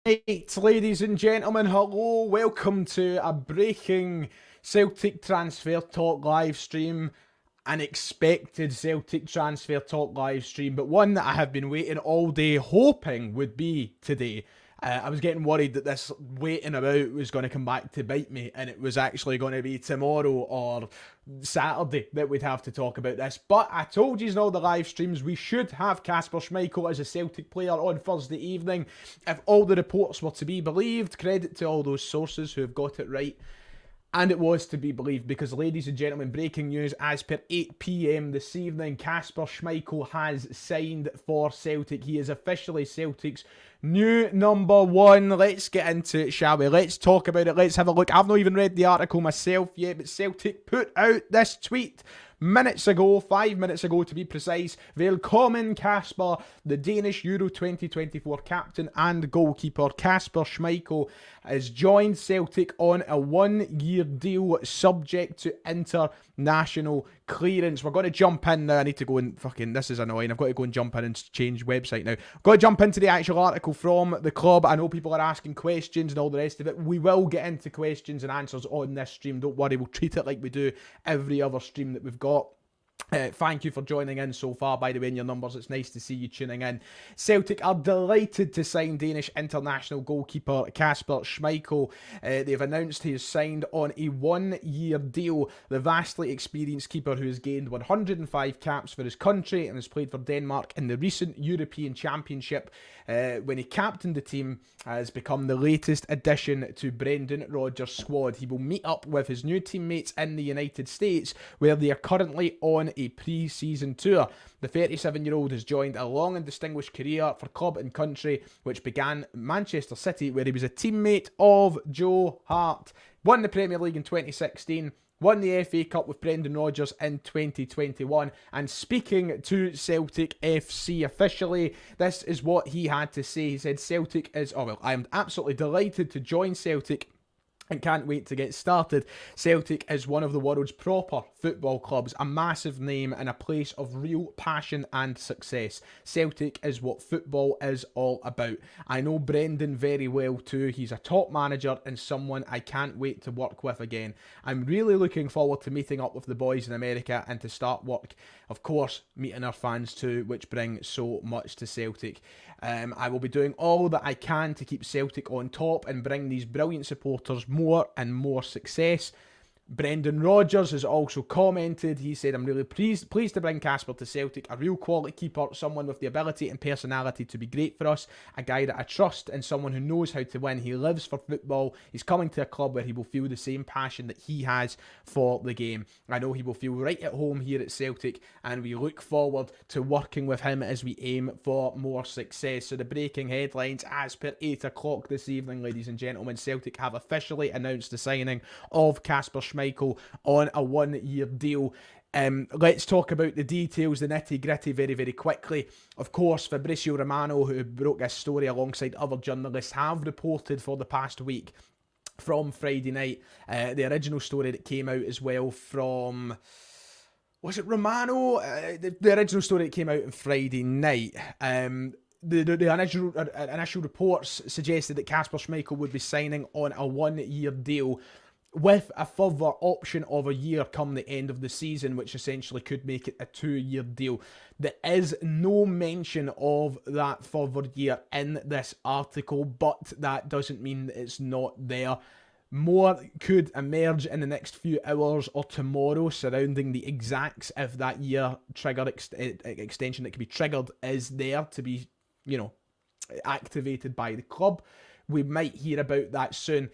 Right, ladies and gentlemen, hello, welcome to a breaking Celtic transfer talk live stream. An expected Celtic transfer talk live stream, but one that I have been waiting all day hoping would be today. I was getting worried that this waiting about was going to come back to bite me, and it was actually going to be tomorrow or Saturday that we'd have to talk about this. But I told you in all the live streams we should have Kasper Schmeichel as a Celtic player on Thursday evening. If all the reports were to be believed, credit to all those sources who have got it right. And it was to be believed because, ladies and gentlemen, breaking news as per 8 p.m. this evening, Kasper Schmeichel has signed for Celtic. He is officially Celtic's new number one. Let's get into it, shall we? Let's talk about it. Let's have a look. I've not even read the article myself yet, but Celtic put out this tweet minutes ago, 5 minutes ago to be precise. Velkommen Kasper, the Danish Euro 2024 captain and goalkeeper Kasper Schmeichel has joined Celtic on a 1-year deal subject to international clearance. We're going to jump in now. I need to go and this is annoying. I've got to go and jump in and change website now. I've got to jump into the actual article from the club. I know people are asking questions and all the rest of it. We will get into questions and answers on this stream. Don't worry, we'll treat it like we do every other stream that we've got. Thank you for joining in so far, by the way, in your numbers. It's nice to see you tuning in. Celtic are delighted to sign Danish international goalkeeper Kasper Schmeichel. They've announced he has signed on a 1-year deal. The vastly experienced keeper who has gained 105 caps for his country and has played for Denmark in the recent European Championship when he captained the team, has become the latest addition to Brendan Rodgers' squad. He will meet up with his new teammates in the United States, where they are currently on a pre-season tour. The 37-year-old has joined a long and distinguished career for club and country, which began Manchester City, where he was a teammate of Joe Hart. Won the Premier League in 2016, won the FA Cup with Brendan Rodgers in 2021. And speaking to Celtic FC officially, this is what he had to say. He said, I am absolutely delighted to join Celtic and can't wait to get started. Celtic is one of the world's proper football clubs, a massive name and a place of real passion and success. Celtic is what football is all about. I know Brendan very well too. He's a top manager and someone I can't wait to work with again. I'm really looking forward to meeting up with the boys in America and to start work. Of course, meeting our fans too, which bring so much to Celtic. I will be doing all that I can to keep Celtic on top and bring these brilliant supporters more and more success. Brendan Rodgers has also commented. He said, I'm really pleased to bring Kasper to Celtic, a real quality keeper, someone with the ability and personality to be great for us, a guy that I trust and someone who knows how to win. He lives for football. He's coming to a club where he will feel the same passion that he has for the game. I know he will feel right at home here at Celtic, and we look forward to working with him as we aim for more success. So the breaking headlines as per 8 o'clock this evening, ladies and gentlemen, Celtic have officially announced the signing of Kasper Schmeichel on a 1-year deal. Let's talk about the details, the nitty-gritty very, very quickly. Of course, Fabrizio Romano, who broke this story alongside other journalists, have reported for the past week from Friday night. The original story that came out as well from... Was it Romano? The original story that came out on Friday night. The initial reports suggested that Kasper Schmeichel would be signing on a 1-year deal with a further option of a year come the end of the season, which essentially could make it a 2-year deal. There is no mention of that further year in this article, but that doesn't mean that it's not there. More could emerge in the next few hours or tomorrow surrounding the exacts if that year trigger extension that can be triggered is there to be, activated by the club. We might hear about that soon.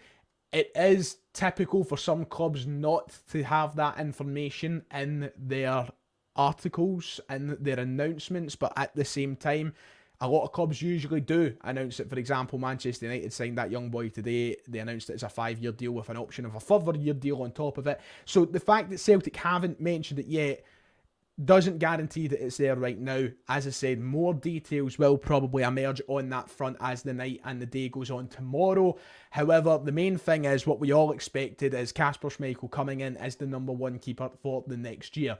It is typical for some clubs not to have that information in their articles and their announcements, but at the same time, a lot of clubs usually do announce it. For example, Manchester United signed that young boy today. They announced it as a 5-year deal with an option of a further year deal on top of it. So the fact that Celtic haven't mentioned it yet doesn't guarantee that it's there right now. As I said, more details will probably emerge on that front as the night and the day goes on tomorrow. However, the main thing is what we all expected is Kasper Schmeichel coming in as the number one keeper for the next year.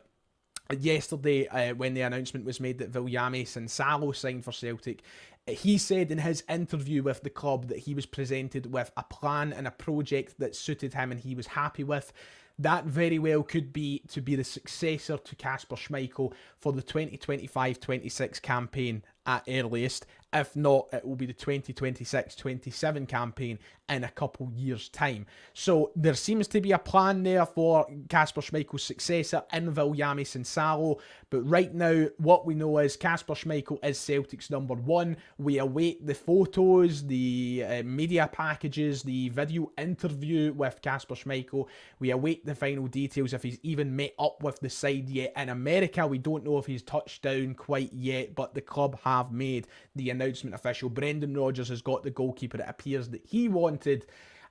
yesterday, when the announcement was made that Viljami Sinsalo signed for Celtic, he said in his interview with the club that he was presented with a plan and a project that suited him and he was happy with. That very well could be to be the successor to Kasper Schmeichel for the 2025-26 campaign at earliest. If not, it will be the 2026-27 campaign in a couple years' time. So there seems to be a plan there for Kasper Schmeichel's successor in Viljami Sinsalo. But right now, what we know is Kasper Schmeichel is Celtic's number one. We await the photos, the media packages, the video interview with Kasper Schmeichel. We await the final details if he's even met up with the side yet. In America, we don't know if he's touched down quite yet, but the club have made the announcement official. Brendan Rodgers has got the goalkeeper it appears that he wanted,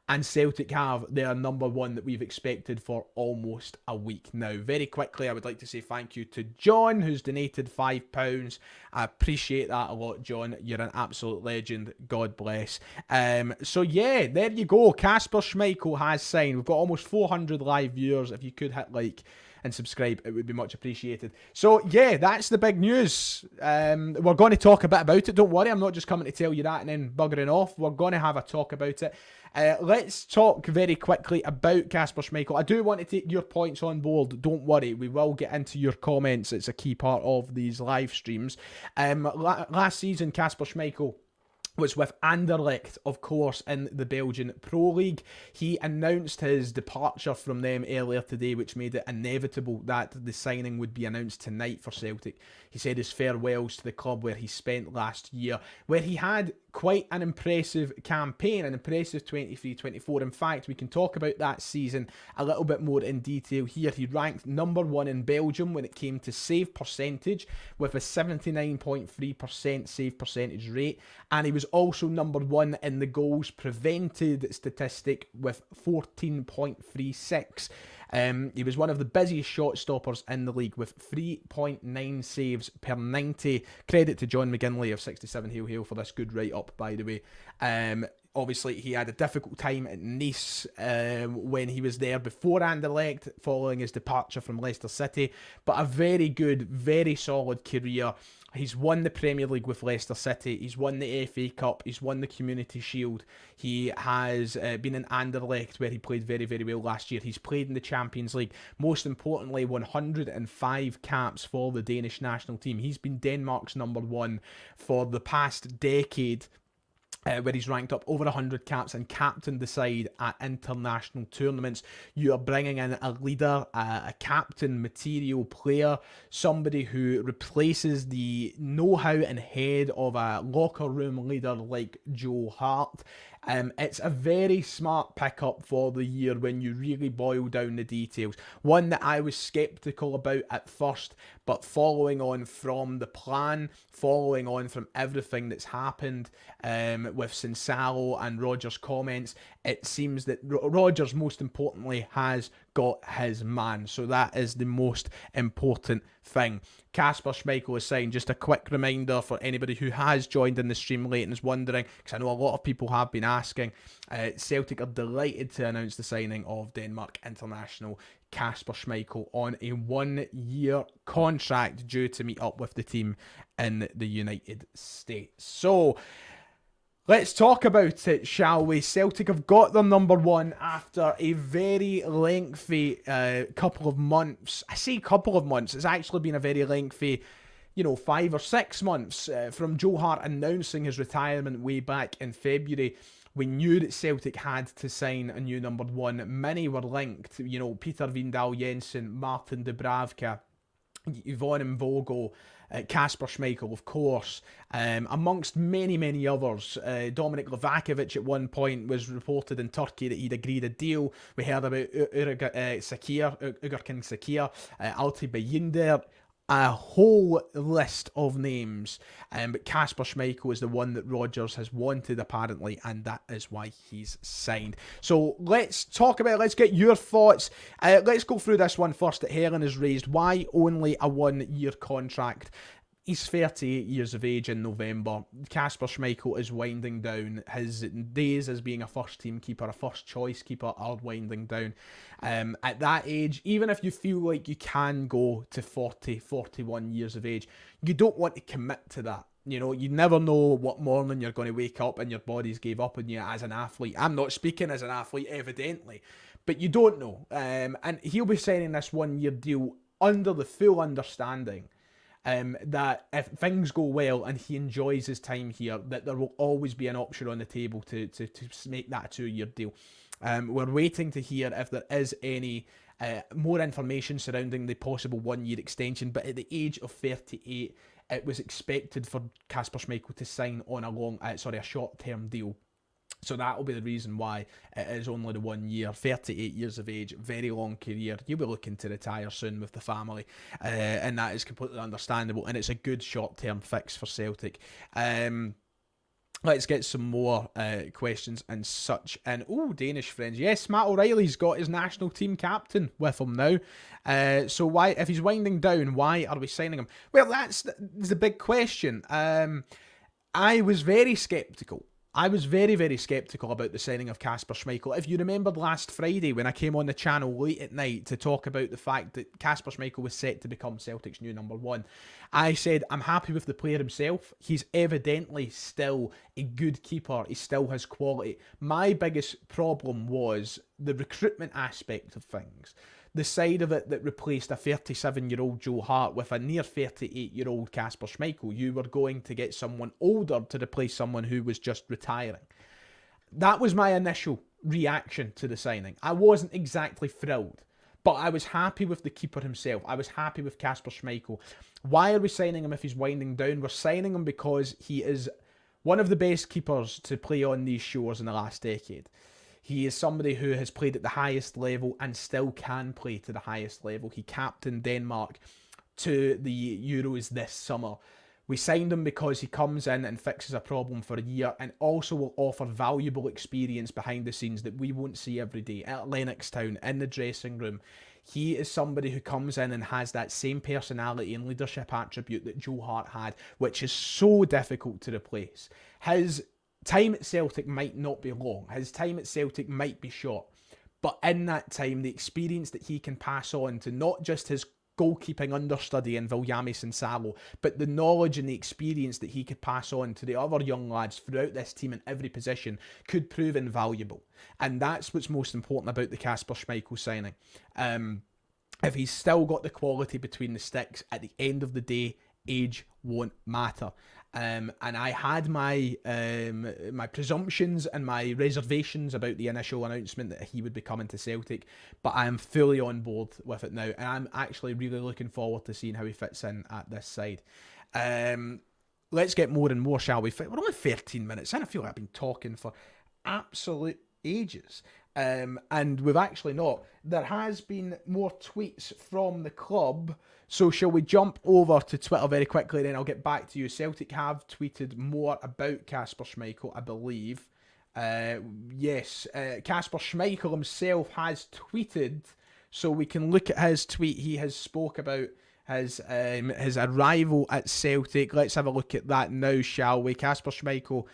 and Celtic have their number one that we've expected for almost a week now. Very quickly, I would like to say thank you to John, who's donated £5. I appreciate that a lot, John. You're an absolute legend. God bless. So yeah, there you go. Kasper Schmeichel has signed. We've got almost 400 live viewers. If you could hit like and subscribe, it would be much appreciated. So yeah, that's the big news. We're going to talk a bit about it. Don't worry, I'm not just coming to tell you that and then buggering off. We're going to have a talk about it. Let's talk very quickly about Kasper Schmeichel. I do want to take your points on board. Don't worry, we will get into your comments. It's a key part of these live streams. Last season, Kasper Schmeichel was with Anderlecht, of course, in the Belgian Pro League. He announced his departure from them earlier today, which made it inevitable that the signing would be announced tonight for Celtic. He said his farewells to the club where he spent last year, where he had quite an impressive campaign, an impressive 23-24. In fact, we can talk about that season a little bit more in detail here. He ranked number one in Belgium when it came to save percentage, with a 79.3% save percentage rate, and he was also number one in the goals prevented statistic with 14.36. He was one of the busiest shot stoppers in the league with 3.9 saves per 90. Credit to John McGinley of 67 Hail Hail for this good write-up, by the way. Obviously, he had a difficult time at Nice when he was there before Anderlecht, following his departure from Leicester City. But a very good, very solid career. He's won the Premier League with Leicester City. He's won the FA Cup. He's won the Community Shield. He has been in Anderlecht, where he played very, very well last year. He's played in the Champions League. Most importantly, 105 caps for the Danish national team. He's been Denmark's number one for the past decade, where he's ranked up over 100 caps and captained the side at international tournaments. You are bringing in a leader, a captain material player, somebody who replaces the know-how and head of a locker room leader like Joe Hart. It's a very smart pickup for the year when you really boil down the details. One that I was sceptical about at first, but following on from the plan, following on from everything that's happened with Sinsalo and Rodgers' comments, it seems that Rodgers, most importantly, has got his man. So that is the most important thing. Kasper Schmeichel is signed. Just a quick reminder for anybody who has joined in the stream late and is wondering, because I know a lot of people have been asking, Celtic are delighted to announce the signing of Denmark international Kasper Schmeichel on a 1-year contract due to meet up with the team in the United States. So let's talk about it, shall we? Celtic have got their number one after a very lengthy couple of months. I say couple of months. It's actually been a very lengthy, 5 or 6 months from Joe Hart announcing his retirement way back in February. We knew that Celtic had to sign a new number one. Many were linked. Peter Vindal Jensen, Martin Dubravka, Yvonne Mvogo, Kasper Schmeichel, of course, amongst many, many others. Dominik Livakovic at one point was reported in Turkey that he'd agreed a deal. We heard about Ugurkan Sakir, Alti Bayinder, a whole list of names. But Kasper Schmeichel is the one that Rodgers has wanted, apparently, and that is why he's signed. So let's talk about it. Let's get your thoughts. Let's go through this one first that Helen has raised. Why only a 1-year contract? He's 38 years of age in November. Kasper Schmeichel is winding down. His days as being a first-team keeper, a first-choice keeper, are winding down. At that age, even if you feel like you can go to 40, 41 years of age, you don't want to commit to that. You know, you never know what morning you're going to wake up and your body's gave up on you as an athlete. I'm not speaking as an athlete, evidently, but you don't know. And he'll be signing this 1-year deal under the full understanding that if things go well and he enjoys his time here, that there will always be an option on the table to make that a 2-year deal. We're waiting to hear if there is any more information surrounding the possible 1-year extension, but at the age of 38, it was expected for Kasper Schmeichel to sign on a short-term deal. So that will be the reason why it is only the 1 year, 38 years of age, very long career. You'll be looking to retire soon with the family, and that is completely understandable, and it's a good short-term fix for Celtic. Let's get some more questions and such. And, Danish friends. Yes, Matt O'Reilly's got his national team captain with him now. So why, if he's winding down, why are we signing him? Well, that's the big question. I was very sceptical. I was very, very sceptical about the signing of Kasper Schmeichel. If you remembered last Friday when I came on the channel late at night to talk about the fact that Kasper Schmeichel was set to become Celtic's new number 1, I said I'm happy with the player himself. He's evidently still a good keeper. He still has quality. My biggest problem was the recruitment aspect of things. The side of it that replaced a 37-year-old Joe Hart with a near 38-year-old Kasper Schmeichel. You were going to get someone older to replace someone who was just retiring. That was my initial reaction to the signing. I wasn't exactly thrilled, but I was happy with the keeper himself. I was happy with Kasper Schmeichel. Why are we signing him if he's winding down? We're signing him because he is one of the best keepers to play on these shores in the last decade. He is somebody who has played at the highest level and still can play to the highest level. He captained Denmark to the Euros this summer. We signed him because he comes in and fixes a problem for a year and also will offer valuable experience behind the scenes that we won't see every day at Lennoxtown, in the dressing room. He is somebody who comes in and has that same personality and leadership attribute that Joe Hart had, which is so difficult to replace. His time at Celtic might not be long. His time at Celtic might be short. But in that time, the experience that he can pass on to not just his goalkeeping understudy in Viljamis and Salo, but the knowledge and the experience that he could pass on to the other young lads throughout this team in every position could prove invaluable. And that's what's most important about the Kasper Schmeichel signing. If he's still got the quality between the sticks, at the end of the day, age won't matter. And I had my my presumptions and my reservations about the initial announcement that he would be coming to Celtic, but I am fully on board with it now, and I'm actually really looking forward to seeing how he fits in at this side. Let's get more and more, shall we? We're only 13 minutes in. I feel like I've been talking for absolute ages. And we've actually not. There has been more tweets from the club. So shall we jump over to Twitter very quickly, then I'll get back to you. Celtic have tweeted more about Kasper Schmeichel, I believe. Yes, Kasper Schmeichel himself has tweeted, so we can look at his tweet. He has spoke about his arrival at Celtic. Let's have a look at that now, shall we? Kasper Schmeichel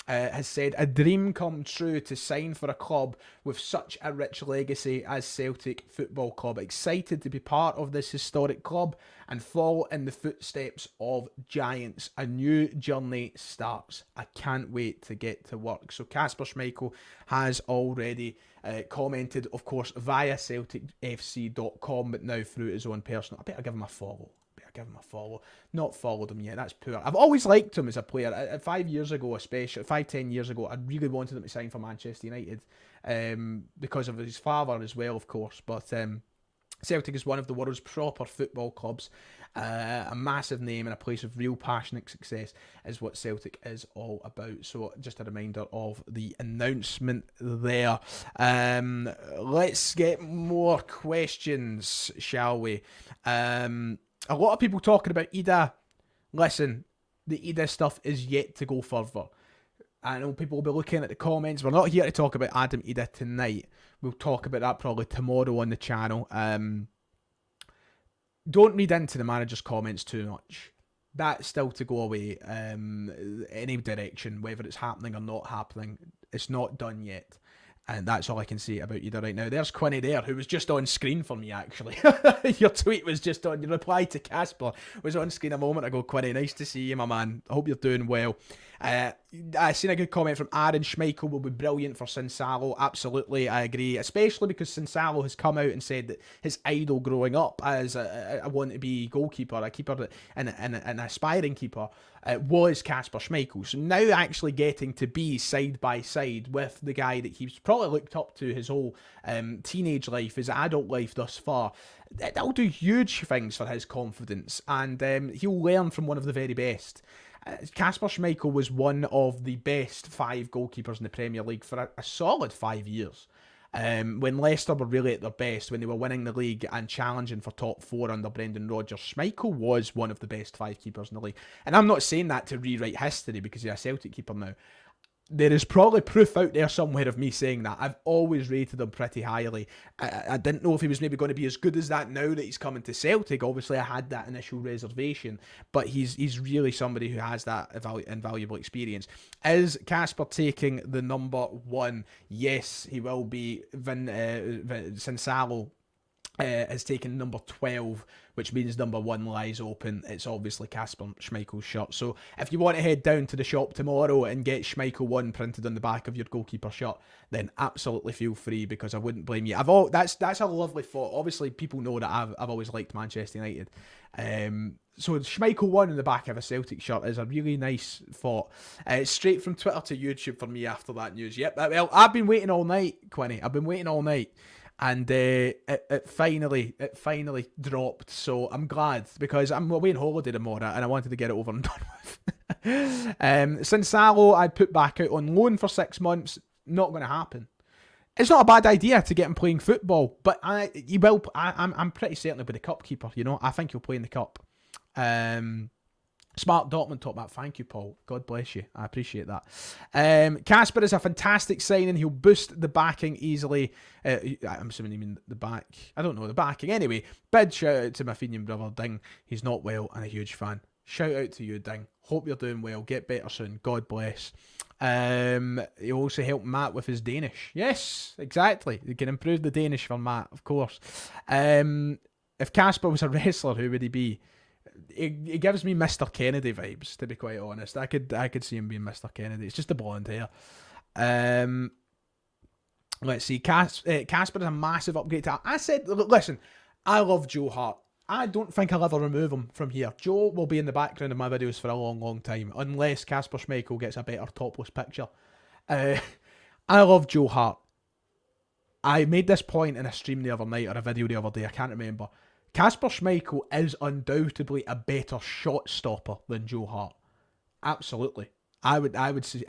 has said, a dream come true to sign for a club with such a rich legacy as Celtic Football Club. Excited to be part of this historic club and follow in the footsteps of giants. A new journey starts. I can't wait to get to work. So Kasper Schmeichel has already commented, of course, via CelticFC.com, but now through his own personal. I better give him a follow. Not followed him yet. That's poor. I've always liked him as a player. 5 years ago, especially 5-10 years ago, I really wanted him to sign for Manchester United because of his father as well, of course. But Celtic is one of the world's proper football clubs. A massive name and a place of real passionate success is what Celtic is all about. So just a reminder of the announcement there. Let's get more questions, shall we? A lot of people talking about Ida. Listen, the Ida stuff is yet to go further. I know people will be looking at the comments. We're not here to talk about Adam Ida tonight. We'll talk about that probably tomorrow on the channel. Don't read into the manager's comments too much. That's still to go away. Any direction, whether it's happening or not happening, it's not done yet. And that's all I can say about you right now. There's Quinny there, who was just on screen for me, actually. Your tweet was just on, your reply to Kasper was on screen a moment ago, Quinny. Nice to see you, my man. I hope you're doing well. I seen a good comment from Aaron. Schmeichel will be brilliant for Sinsalo. Absolutely, I agree. Especially because Sinsalo has come out and said that his idol growing up as a want-to-be goalkeeper, a keeper and an aspiring keeper, was Kasper Schmeichel. So now actually getting to be side by side with the guy that he's probably looked up to his whole teenage life, his adult life thus far, that'll do huge things for his confidence, and he'll learn from one of the very best. Kasper Schmeichel was one of the best 5 goalkeepers in the Premier League for a solid 5 years. When Leicester were really at their best, when they were winning the league and challenging for top 4 under Brendan Rodgers, Schmeichel was one of the best 5 keepers in the league. And I'm not saying that to rewrite history because he's a Celtic keeper now. There is probably proof out there somewhere of me saying that. I've always rated him pretty highly. I didn't know if he was maybe going to be as good as that now that he's coming to Celtic. Obviously, I had that initial reservation, but he's really somebody who has that invaluable experience. Is Kasper taking the number 1? Yes, he will be. Sinsalo has taken number 12, which means number 1 lies open. It's obviously Kasper Schmeichel's shirt. So if you want to head down to the shop tomorrow and get Schmeichel 1 printed on the back of your goalkeeper shirt, then absolutely feel free, because I wouldn't blame you. That's a lovely thought. Obviously, people know that I've always liked Manchester United. So Schmeichel 1 on the back of a Celtic shirt is a really nice thought. Straight from Twitter to YouTube for me after that news. Yep, well, I've been waiting all night, Quinny. I've been waiting all night. And it finally dropped, so I'm glad, because I'm away on holiday tomorrow and I wanted to get it over and done with. Sinsalo, I'd put back out on loan for 6 months. Not going to happen. It's not a bad idea to get him playing football, but he will. I'm pretty certain he'll be the cup keeper. You know, I think he'll play in the cup. Smart Dortmund top that. Thank you, Paul. God bless you. I appreciate that. Kasper is a fantastic signing. He'll boost the backing easily. I'm assuming you mean the back. I don't know, the backing. Anyway, big shout out to my Fenian brother, Ding. He's not well and a huge fan. Shout out to you, Ding. Hope you're doing well. Get better soon. God bless. He also helped Matt with his Danish. Yes, exactly. You can improve the Danish for Matt, of course. If Kasper was a wrestler, who would he be? He gives me Mr. Kennedy vibes, to be quite honest. I could see him being Mr. Kennedy. It's just the blonde hair. Let's see. Kasper is a massive upgrade to... I said, listen, I love Joe Hart. I don't think I'll ever remove him from here. Joe will be in the background of my videos for a long, long time, unless Kasper Schmeichel gets a better topless picture. I love Joe Hart. I made this point in a stream the other night, or a video the other day, I can't remember. Kasper Schmeichel is undoubtedly a better shot stopper than Joe Hart. Absolutely. I would say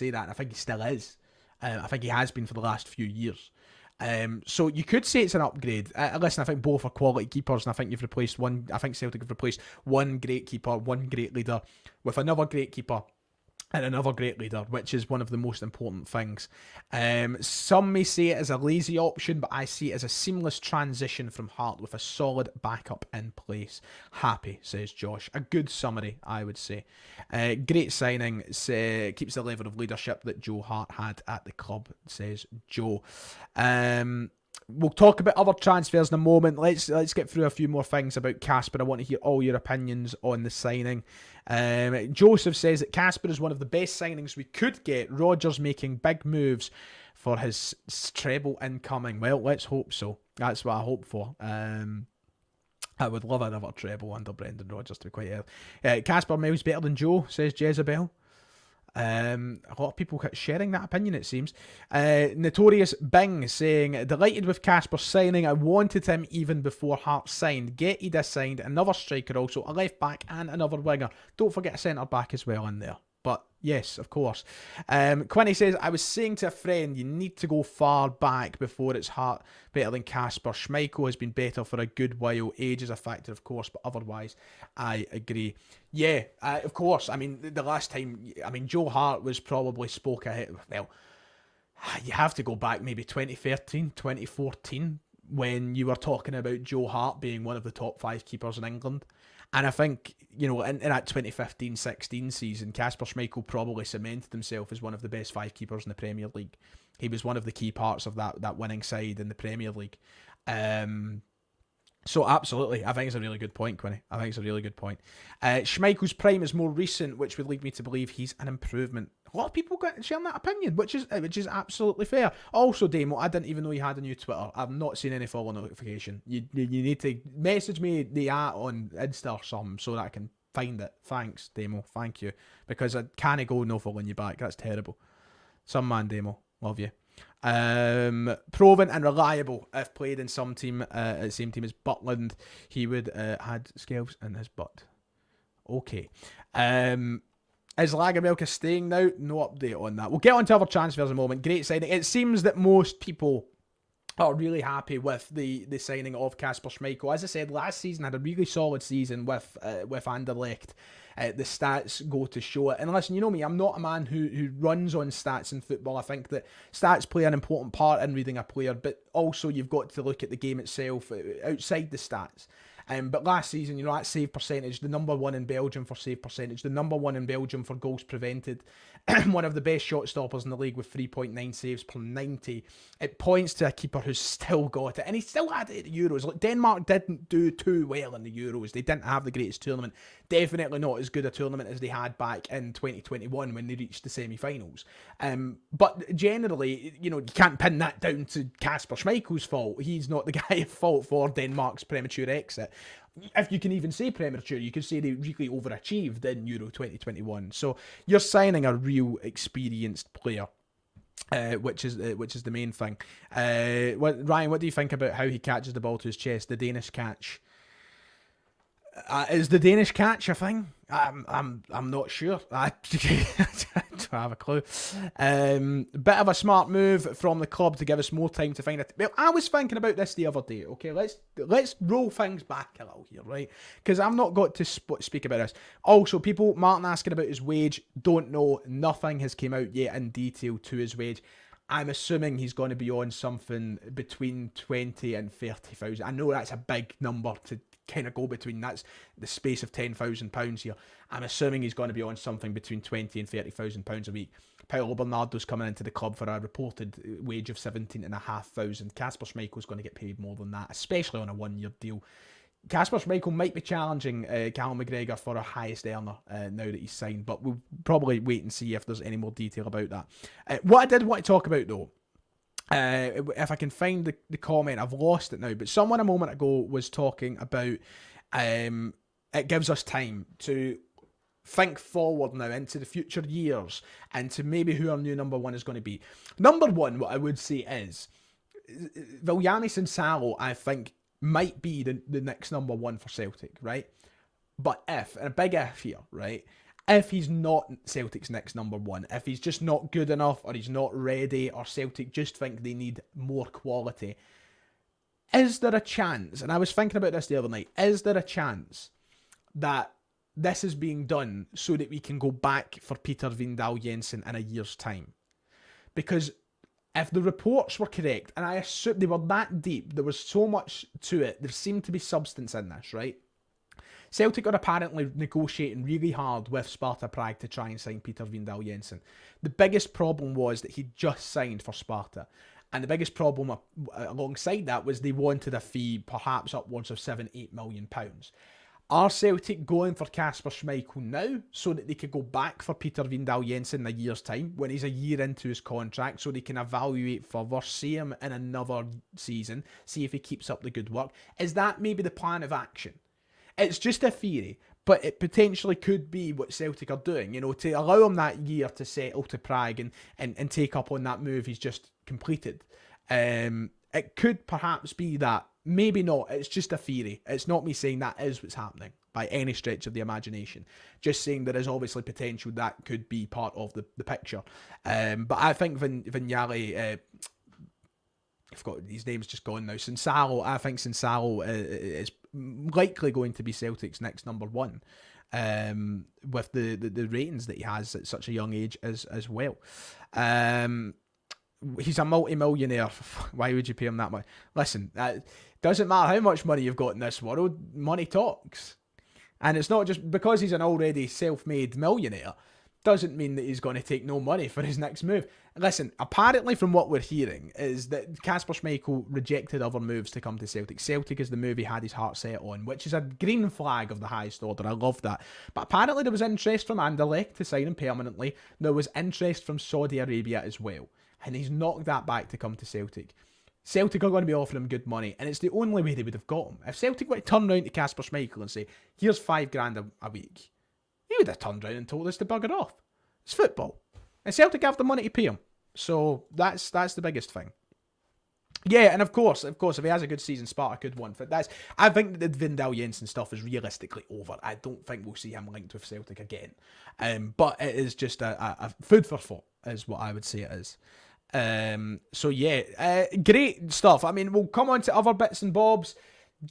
that, and I think he still is. I think he has been for the last few years. So you could say it's an upgrade. Listen, I think both are quality keepers, and I think you've replaced one. I think Celtic have replaced one great keeper, one great leader, with another great keeper and another great leader, which is one of the most important things. Some may say it as a lazy option, but I see it as a seamless transition from Hart with a solid backup in place. Happy, says Josh. A good summary, I would say. Great signing. Keeps the level of leadership that Joe Hart had at the club, says Joe. We'll talk about other transfers in a moment. Let's get through a few more things about Kasper. I want to hear all your opinions on the signing. Joseph says that Kasper is one of the best signings we could get. Rodgers making big moves for his treble incoming. Well, let's hope so. That's what I hope for. I would love another treble under Brendan Rodgers, to be quite early. Kasper Miles better than Joe, says Jezebel. A lot of people sharing that opinion, it seems. Notorious Bing saying, delighted with Kasper signing. I wanted him even before Hart signed. Getty signed, another striker also, a left back and another winger. Don't forget a centre back as well in there. But yes, of course. Quinny says, I was saying to a friend, you need to go far back before it's Hart better than Kasper. Schmeichel has been better for a good while. Age is a factor, of course, but otherwise, I agree. Yeah, of course. I mean, the last time, Joe Hart was probably spoke ahead. Well, you have to go back maybe 2013, 2014, when you were talking about Joe Hart being one of the top 5 keepers in England. And I think, in that 2015-16 season, Kasper Schmeichel probably cemented himself as one of the best 5 keepers in the Premier League. He was one of the key parts of that winning side in the Premier League. So absolutely, I think it's a really good point, Quinny. I think it's a really good point. Schmeichel's prime is more recent, which would lead me to believe he's an improvement. A lot of people sharing that opinion, which is absolutely fair. Also, Damo, I didn't even know you had a new Twitter. I've not seen any follow notification. You need to message me the on Insta or something so that I can find it. Thanks, Damo. Thank you. Because I can't go no following you back. That's terrible. Some man, Damo. Love you. Proven and reliable. If played in some team, the same team as Butland, he would had scales in his butt. Okay. Is Lagermelka staying now? No update on that. We'll get on to other transfers in a moment. Great signing. It seems that most people are really happy with the signing of Kasper Schmeichel. As I said, last season had a really solid season with Anderlecht. The stats go to show it. And listen, you know me, I'm not a man who runs on stats in football. I think that stats play an important part in reading a player, but also you've got to look at the game itself outside the stats. But last season, that save percentage, the number 1 in Belgium for save percentage, the number 1 in Belgium for goals prevented, one of the best shot stoppers in the league with 3.9 saves per 90. It points to a keeper who's still got it, and he still had it at the Euros. Like, Denmark didn't do too well in the Euros. They didn't have the greatest tournament. Definitely not as good a tournament as they had back in 2021 when they reached the semi-finals. But generally, you can't pin that down to Kasper Schmeichel's fault. He's not the guy at fault for Denmark's premature exit. If you can even say premature, you could say they really overachieved in Euro 2021. So you're signing a real experienced player, which is the main thing. Ryan, what do you think about how he catches the ball to his chest? The Danish catch. Is the Danish catch a thing? I'm not sure. I don't have a clue. Bit of a smart move from the club to give us more time to find it. Well, I was thinking about this the other day. Okay, let's roll things back a little here, right? Because I've not got to speak about this. Also, Martin asking about his wage. Don't know. Nothing has came out yet in detail to his wage. I'm assuming he's going to be on something between 20 and 30,000. I know that's a big number to kind of go between. That's the space of £10,000 here. I'm assuming he's going to be on something between 20 and 30,000 pounds a week. Paolo Bernardo's coming into the club for a reported wage of 17,500. Kasper Schmeichel's going to get paid more than that, especially on a 1-year deal. Kasper Schmeichel might be challenging Callum McGregor for a highest earner now that he's signed, but we'll probably wait and see if there's any more detail about that. What I did want to talk about though, if I can find the comment, I've lost it now, but someone a moment ago was talking about it gives us time to think forward now into the future years and to maybe who our new number 1 is going to be. Number 1, what I would say is Viljanis and Salo, I think, might be the next number 1 for Celtic, right? But and a big if here, right? If he's not Celtic's next number 1, if he's just not good enough or he's not ready or Celtic just think they need more quality, is there a chance, and I was thinking about this the other night, is there a chance that this is being done so that we can go back for Peter Vindal Jensen in a year's time? Because if the reports were correct, and I assume they were that deep, there was so much to it, there seemed to be substance in this, right? Celtic are apparently negotiating really hard with Sparta Prague to try and sign Peter Vindal Jensen. The biggest problem was that he just signed for Sparta. And the biggest problem alongside that was they wanted a fee perhaps upwards of £7-8 million. Are Celtic going for Kasper Schmeichel now so that they could go back for Peter Vindal Jensen in a year's time when he's a year into his contract so they can evaluate further, see him in another season, see if he keeps up the good work? Is that maybe the plan of action? It's just a theory, but it potentially could be what Celtic are doing, to allow him that year to settle to Prague and take up on that move he's just completed. It could perhaps be that. Maybe not. It's just a theory. It's not me saying that is what's happening by any stretch of the imagination. Just saying there is obviously potential that could be part of the picture. But I think Vignali, I forgot his name's just gone now. I think Sinsalo is likely going to be Celtic's next number 1. With the ratings that he has at such a young age as well. He's a multi-millionaire. Why would you pay him that much? Listen, doesn't matter how much money you've got in this world. Money talks. And it's not just because he's an already self-made millionaire, doesn't mean that he's going to take no money for his next move. Listen, apparently from what we're hearing is that Kasper Schmeichel rejected other moves to come to Celtic. Celtic is the move he had his heart set on, which is a green flag of the highest order. I love that. But apparently there was interest from Anderlecht to sign him permanently. There was interest from Saudi Arabia as well. And he's knocked that back to come to Celtic. Celtic are going to be offering him good money, and it's the only way they would have got him. If Celtic were to turn around to Kasper Schmeichel and say, here's $5,000 a week, he would have turned around and told us to bugger off. It's football. And Celtic have the money to pay him. So that's the biggest thing. Yeah, and of course, if he has a good season, Sparta could win. But I think that the Vindal Jensen stuff is realistically over. I don't think we'll see him linked with Celtic again. But it is just a food for thought, is what I would say it is. So yeah, great stuff. I mean, we'll come on to other bits and bobs.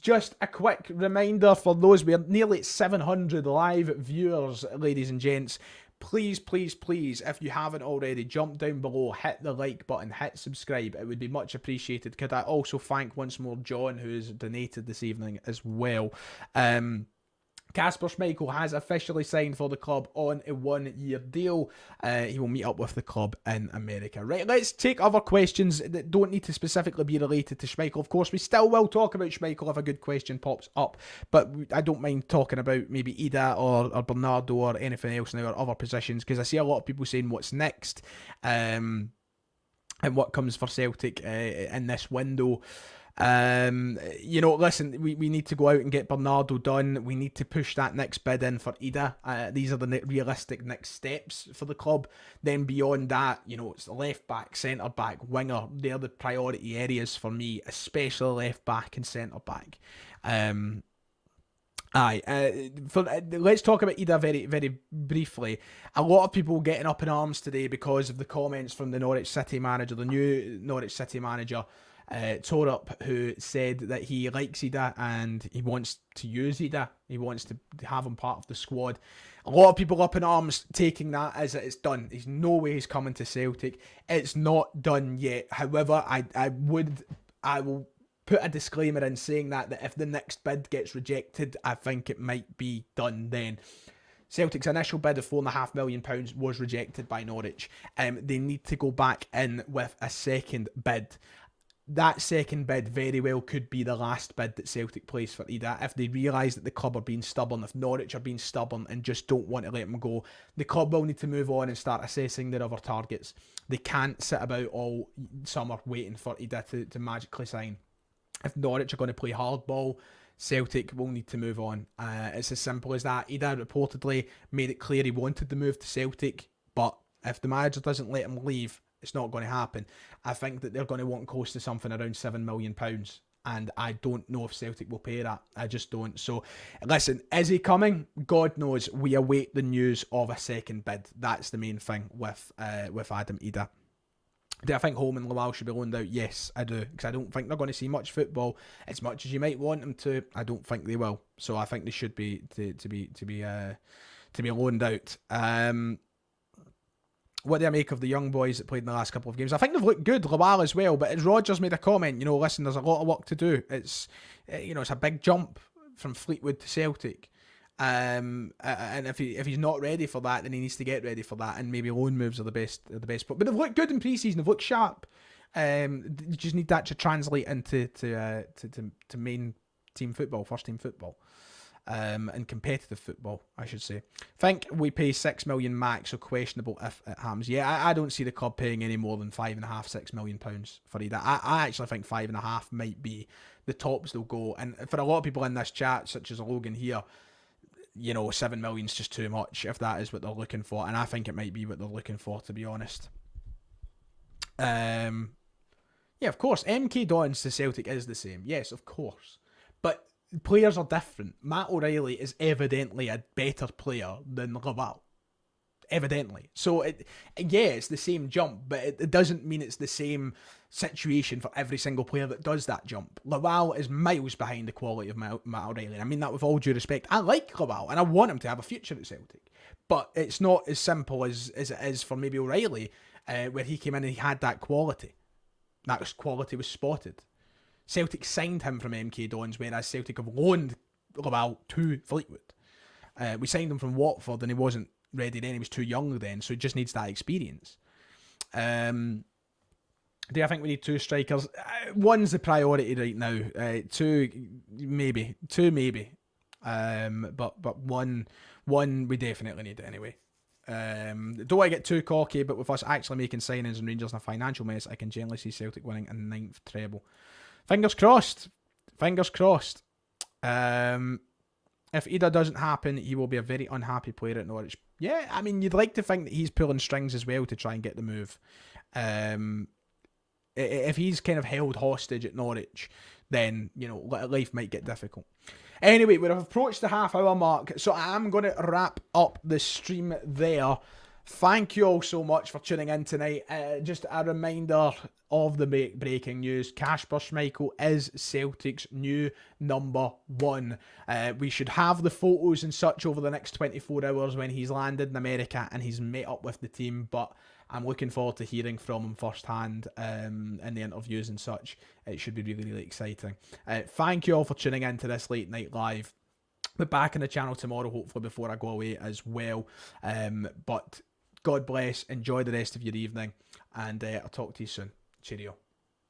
Just a quick reminder for those, we're nearly at 700 live viewers, ladies and gents. Please, please, please, if you haven't already, jump down below, hit the like button, hit subscribe. It would be much appreciated. Could I also thank once more John, who has donated this evening as well. Kasper Schmeichel has officially signed for the club on a 1-year deal. He will meet up with the club in America. Right, let's take other questions that don't need to specifically be related to Schmeichel. Of course, we still will talk about Schmeichel if a good question pops up, but I don't mind talking about maybe Ida or Bernardo or anything else in our other positions, because I see a lot of people saying what's next and what comes for Celtic in this window. Listen, we need to go out and get Bernardo done. We need to push that next bid in for Ida. These are the realistic next steps for the club. Then beyond that, it's left back, centre back, winger. They're the priority areas for me, especially left back and centre back. Let's talk about Ida very, very briefly. A lot of people getting up in arms today because of the comments from the Norwich City manager, the new Norwich City manager, Torup, who said that he likes Ida and he wants to use Ida. He wants to have him part of the squad. A lot of people up in arms taking that as it's done. There's no way he's coming to Celtic. It's not done yet. However, I will put a disclaimer in saying that if the next bid gets rejected, I think it might be done then. Celtic's initial bid of £4.5 million was rejected by Norwich. They need to go back in with a second bid. That second bid very well could be the last bid that Celtic place for Ida. If they realise that the club are being stubborn, if Norwich are being stubborn and just don't want to let him go, the club will need to move on and start assessing their other targets. They can't sit about all summer waiting for Ida to magically sign. If Norwich are going to play hardball, Celtic will need to move on. It's as simple as that. Ida reportedly made it clear he wanted to move to Celtic, but if the manager doesn't let him leave, it's not going to happen. I think that they're going to want close to something around £7 million. And I don't know if Celtic will pay that. I just don't. So, listen, is he coming? God knows. We await the news of a second bid. That's the main thing with Adam Ida. Do I think Holm and Lawal should be loaned out? Yes, I do. Because I don't think they're going to see much football. As much as you might want them to, I don't think they will. So I think they should be to be loaned out. What do I make of the young boys that played in the last couple of games? I think they've looked good, Lawal as well, but as Rodgers made a comment, listen, there's a lot of work to do. It's, it's a big jump from Fleetwood to Celtic. And if he's not ready for that, then he needs to get ready for that, and maybe loan moves are the best. But they've looked good in pre-season, they've looked sharp. You just need that to translate into to main team football, first team football. And competitive football, I should say. Think we pay £6 million max, so questionable if it happens. Yeah, I don't see the club paying any more than £5.5–6 million for Ida. I actually think 5.5 might be the tops they'll go. And for a lot of people in this chat, such as Logan here, £7 million's just too much if that is what they're looking for. And I think it might be what they're looking for, to be honest. Yeah, of course, MK Dons to Celtic is the same. Yes, of course. But players are different. Matt O'Reilly is evidently a better player than Lawal. Evidently. So, it's the same jump, but it doesn't mean it's the same situation for every single player that does that jump. Lawal is miles behind the quality of Matt O'Reilly. I mean that with all due respect. I like Lawal, and I want him to have a future at Celtic. But it's not as simple as it is for maybe O'Reilly, where he came in and he had that quality. That quality was spotted. Celtic signed him from MK Dons, whereas Celtic have loaned Lawal to Fleetwood. We signed him from Watford and he wasn't ready then. He was too young then, so he just needs that experience. Do I think we need 2 strikers? One's the priority right now. Two maybe. But one we definitely need anyway. Don't want to get too cocky, but with us actually making signings and Rangers in a financial mess, I can generally see Celtic winning a 9th treble. Fingers crossed. If either doesn't happen, he will be a very unhappy player at Norwich. Yeah, I mean, you'd like to think that he's pulling strings as well to try and get the move. If he's kind of held hostage at Norwich, then, you know, life might get difficult. Anyway, we've approached the half-hour mark, so I'm going to wrap up the stream there. Thank you all so much for tuning in tonight. Just a reminder of the breaking news. Kasper Schmeichel is Celtic's new number 1. We should have the photos and such over the next 24 hours when he's landed in America and he's met up with the team, but I'm looking forward to hearing from him firsthand in the interviews and such. It should be really, really exciting. Thank you all for tuning in to this late night live. We're back on the channel tomorrow, hopefully before I go away as well. But God bless, enjoy the rest of your evening, and I'll talk to you soon. Cheerio.